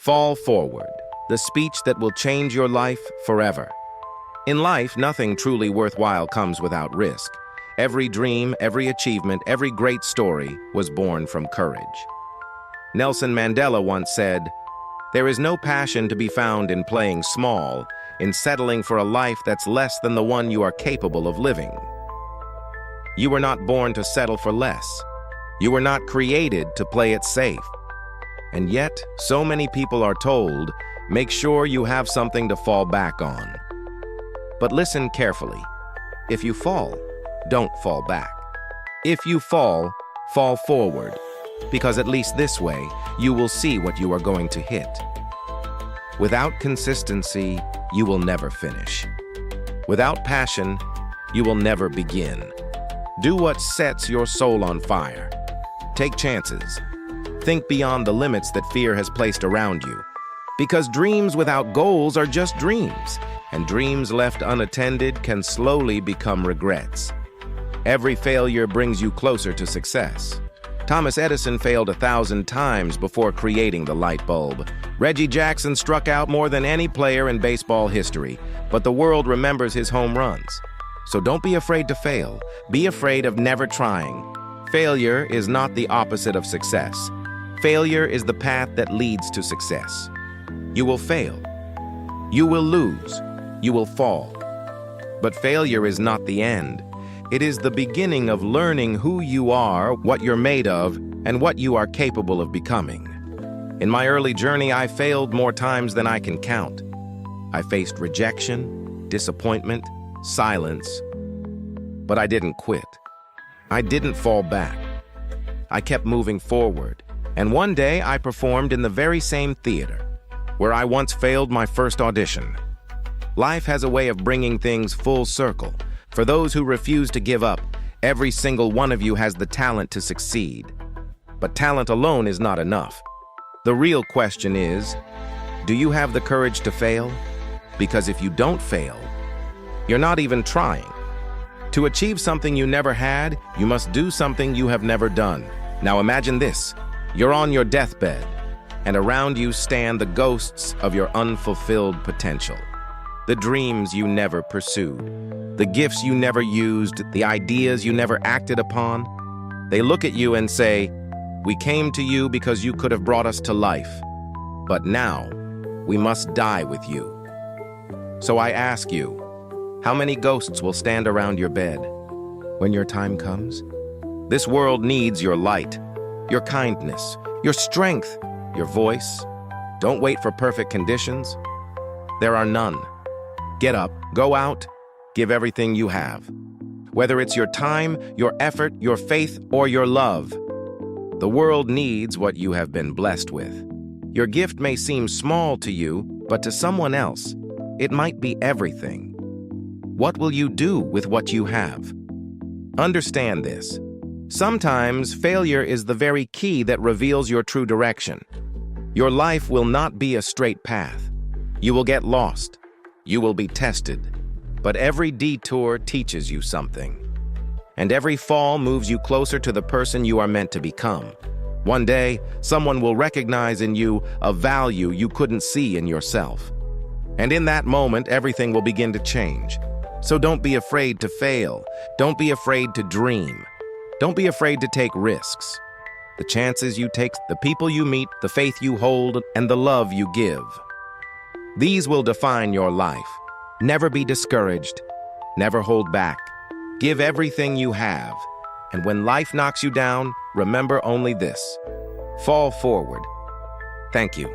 Fall forward, the speech that will change your life forever. In life, nothing truly worthwhile comes without risk. Every dream, every achievement, every great story was born from courage. Nelson Mandela once said, "There is no passion to be found in playing small, in settling for a life that's less than the one you are capable of living." You were not born to settle for less. You were not created to play it safe. And yet, so many people are told, make sure you have something to fall back on. But listen carefully. If you fall, don't fall back. If you fall forward, because at least this way, you will see what you are going to hit. Without consistency, you will never finish. Without passion, you will never begin. Do what sets your soul on fire. Take chances. Think beyond the limits that fear has placed around you. Because dreams without goals are just dreams, and dreams left unattended can slowly become regrets. Every failure brings you closer to success. Thomas Edison failed 1,000 times before creating the light bulb. Reggie Jackson struck out more than any player in baseball history, but the world remembers his home runs. So don't be afraid to fail. Be afraid of never trying. Failure is not the opposite of success. Failure is the path that leads to success. You will fail. You will lose. You will fall. But failure is not the end. It is the beginning of learning who you are, what you're made of, and what you are capable of becoming. In my early journey, I failed more times than I can count. I faced rejection, disappointment, silence, but I didn't quit. I didn't fall back. I kept moving forward, and one day I performed in the very same theater where I once failed my first audition. Life has a way of bringing things full circle. For those who refuse to give up, every single one of you has the talent to succeed. But talent alone is not enough. The real question is, do you have the courage to fail? Because if you don't fail, you're not even trying. To achieve something you never had, you must do something you have never done. Now imagine this. You're on your deathbed, and around you stand the ghosts of your unfulfilled potential. The dreams you never pursued, the gifts you never used, the ideas you never acted upon. They look at you and say, "We came to you because you could have brought us to life. But now, we must die with you." So I ask you, how many ghosts will stand around your bed when your time comes? This world needs your light, your kindness, your strength, your voice. Don't wait for perfect conditions. There are none. Get up, go out, give everything you have. Whether it's your time, your effort, your faith, or your love, the world needs what you have been blessed with. Your gift may seem small to you, but to someone else, it might be everything. What will you do with what you have? Understand this. Sometimes failure is the very key that reveals your true direction. Your life will not be a straight path. You will get lost. You will be tested. But every detour teaches you something. And every fall moves you closer to the person you are meant to become. One day, someone will recognize in you a value you couldn't see in yourself. And in that moment, everything will begin to change. So don't be afraid to fail. Don't be afraid to dream. Don't be afraid to take risks. The chances you take, the people you meet, the faith you hold, and the love you give. These will define your life. Never be discouraged. Never hold back. Give everything you have. And when life knocks you down, remember only this: fall forward. Thank you.